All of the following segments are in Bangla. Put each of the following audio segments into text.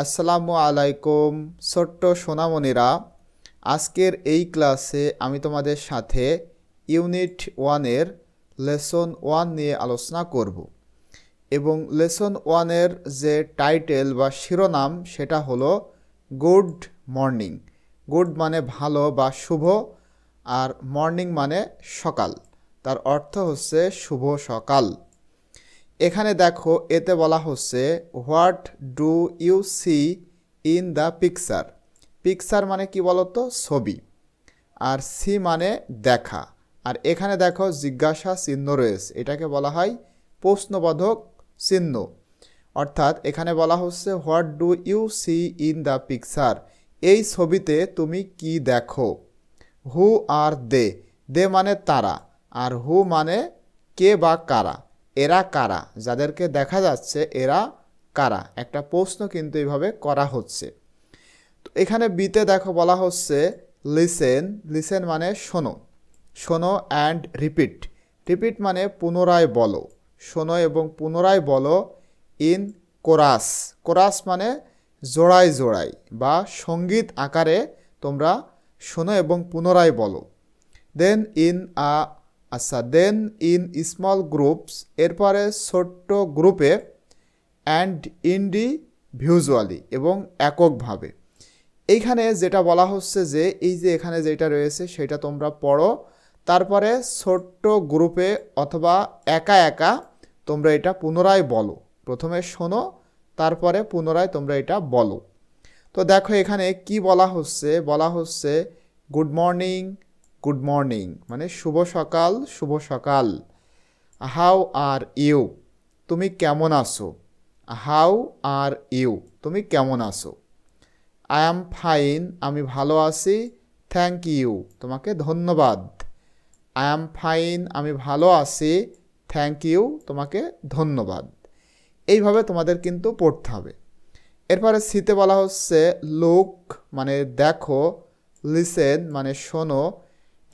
আসসালামু আলাইকুম ছোট্ট সোনামণিরা। আজকের এই ক্লাসে আমি তোমাদের সাথে ইউনিট 1-এর লেসন 1 নিয়ে আলোচনা করব এবং লেসন 1-এর যে টাইটেল বা শিরোনাম সেটা হলো গুড মর্নিং। গুড মানে ভালো বা শুভ, আর মর্নিং মানে সকাল, তার অর্থ হচ্ছে শুভ সকাল। এখানে দেখো, এতে বলা হচ্ছে what do you see in the picture. Picture মানে কি বলতো, ছবি, আর সি মানে দেখা। আর এখানে দেখো জিজ্ঞাসা চিহ্ন রয়েছে, এটাকে বলা হয় প্রশ্নবোধক চিহ্ন। অর্থাৎ এখানে বলা হচ্ছে what do you see in the picture, এই ছবিতে তুমি কি দেখো। হু আর দে, দে মানে তারা, আর হু মানে কে বা কারা, এরা কারা, যাদেরকে দেখা যাচ্ছে এরা কারা। একটা প্রশ্ন কিন্তু এইভাবে করা হচ্ছে। তো এখানে বিতে দেখো বলা হচ্ছে লিসেন। লিসেন মানে শোনো, শোনো অ্যান্ড রিপিট। রিপিট মানে পুনরায় বলো, শোনো এবং পুনরায় বলো। ইন কোরাস, কোরাস মানে জোড়ায় জোড়ায় বা সঙ্গীত আকারে তোমরা শোনো এবং পুনরায় বলো। Then in then in small groups, এরপরে ছোট্ট গ্রুপে, অ্যান্ড ইন্ডিভিজুয়ালি এবং এককভাবে। এইখানে যেটা বলা হচ্ছে যে এই যে এখানে যেটা রয়েছে সেটা তোমরা পড়ো, তারপরে ছোট্ট গ্রুপে অথবা একা একা তোমরা এটা পুনরায় বলো। প্রথমে শোনো, তারপরে পুনরায় তোমরা এটা বলো। তো দেখো এখানে কি বলা হচ্ছে, বলা হচ্ছে গুড মর্নিং, গুড মর্নিং মানে শুভ সকাল, শুভ সকাল। হাউ আর ইউ, তুমি কেমন আছো। হাউ আর ইউ, তুমি কেমন আছো। আই অ্যাম ফাইন, আমি ভালো আছি। থ্যাংক ইউ, তোমাকে ধন্যবাদ। আই অ্যাম ফাইন, আমি ভালো আছি। থ্যাংক ইউ, তোমাকে ধন্যবাদ। এইভাবে তোমাদের কিন্তু পড়তে হবে। এরপরে সিতে বলা হচ্ছে লুক মানে দেখো, লিসেন মানে শোনো,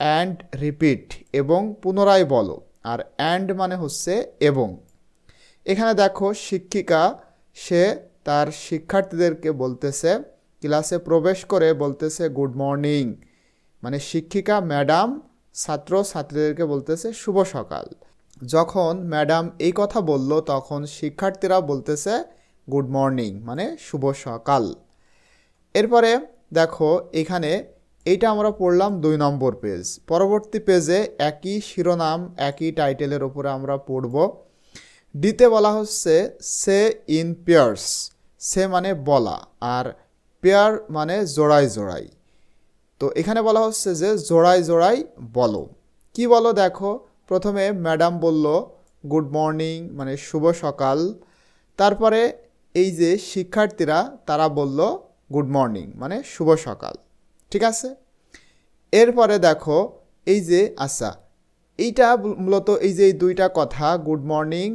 অ্যান্ড রিপিট এবং পুনরায় বলো। আর অ্যান্ড মানে হচ্ছে এবং। এখানে দেখো শিক্ষিকা সে তার শিক্ষার্থীদেরকে বলতেছে, ক্লাসে প্রবেশ করে বলতেছে গুড মর্নিং, মানে শিক্ষিকা ম্যাডাম ছাত্র ছাত্রীদেরকে বলতেছে শুভ সকাল। যখন ম্যাডাম এই কথা বলল তখন শিক্ষার্থীরা বলতেছে গুড মর্নিং মানে শুভ সকাল। এরপরে দেখো এখানে এইটা আমরা পড়লাম 2 নম্বর পেজ। পরবর্তী পেজে একই শিরোনাম একই টাইটেলের উপরে আমরা পড়ব। ডিতে বলা হচ্ছে সে ইন পেয়ার্স। সে মানে বলা, আর পেয়ার মানে জোড়ায় জোড়ায়। তো এখানে বলা হচ্ছে যে জোড়ায় জোড়ায় বলো। কি বলো দেখো, প্রথমে ম্যাডাম বলল গুড মর্নিং মানে শুভ সকাল, তারপরে এই যে শিক্ষার্থীরা তারা বলল গুড মর্নিং মানে শুভ সকাল। ঠিক আছে। এরপরে দেখো এই যে আচ্ছা, এইটা মূলত এই যে এই দুইটা কথা গুড মর্নিং,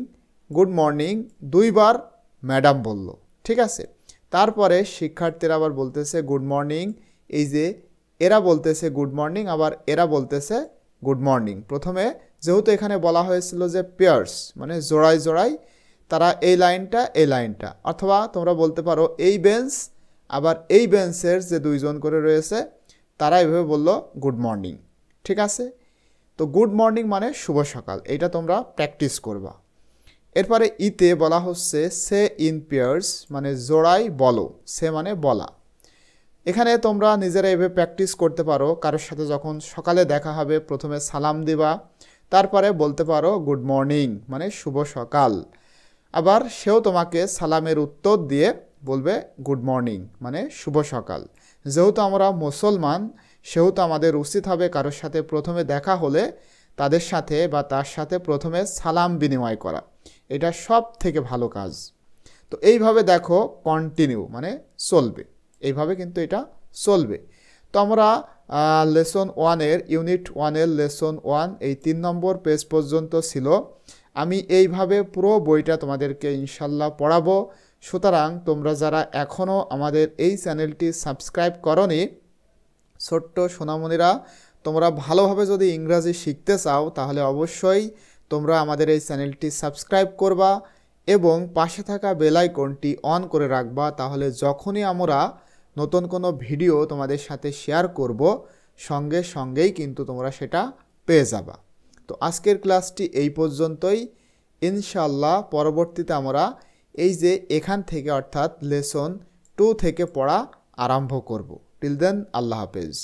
গুড মর্নিং দুইবার ম্যাডাম বলল। ঠিক আছে। তারপরে শিক্ষার্থীরা আবার বলতেছে গুড মর্নিং, এই যে এরা বলতেছে গুড মর্নিং, আবার এরা বলতেছে গুড মর্নিং। প্রথমে যেহেতু এখানে বলা হয়েছিল যে পেয়ার্স মানে জোড়ায় জোড়ায়, তারা এই লাইনটা এই লাইনটা, অথবা তোমরা বলতে পারো এই বেঞ্চ আবার এই বেঞ্চের যে 2 জন করে রয়েছে তারা এভাবে বলল গুড মর্নিং। ঠিক আছে। তো গুড মর্নিং মানে শুভ সকাল, এইটা তোমরা প্র্যাকটিস করবা। এরপরে ইতে বলা হচ্ছে সে ইন পেয়ার্স মানে জোড়ায় বলো, সে মানে বলা। এখানে তোমরা নিজেরা এভাবে প্র্যাকটিস করতে পারো। কারোর সাথে যখন সকালে দেখা হবে প্রথমে সালাম দিবা, তারপরে বলতে পারো গুড মর্নিং মানে শুভ সকাল। আবার সেও তোমাকে সালামের উত্তর দিয়ে বলবে গুড মর্নিং মানে শুভ সকাল। যেহেতু আমরা মুসলমান সেহেতু আমাদের উচিত হবে কারোর সাথে প্রথমে দেখা হলে তাদের সাথে বা তার সাথে প্রথমে সালাম বিনিময় করা, এটা সব থেকে ভালো কাজ। তো এইভাবে দেখো কন্টিনিউ মানে চলবে, এইভাবে কিন্তু এটা চলবে। তো আমরা লেসন 1-এর ইউনিট 1-এর লেসন 1 এই 3 নম্বর পেজ পর্যন্ত ছিল। আমি এইভাবে পুরো বইটা তোমাদেরকে ইনশাল্লাহ পড়াবো। সুতরাং তোমরা যারা এখনও আমাদের এই চ্যানেলটি সাবস্ক্রাইব করনি, ছোট্ট সোনামণিরা, তোমরা ভালোভাবে যদি ইংরাজি শিখতে চাও তাহলে অবশ্যই তোমরা আমাদের এই চ্যানেলটি সাবস্ক্রাইব করবা এবং পাশে থাকা বেল আইকনটি অন করে রাখবা, তাহলে যখনই আমরা নতুন কোনো ভিডিও তোমাদের সাথে শেয়ার করব সঙ্গে সঙ্গেই কিন্তু তোমরা সেটা পেয়ে যাবা। তো আজকের ক্লাসটি এই পর্যন্তই। ইনশাআল্লাহ পরবর্তীতে আমরা এই যে এখান থেকে অর্থাৎ লেসন 2 থেকে পড়া আরম্ভ করব। টিল দেন আল্লাহ হাফেজ।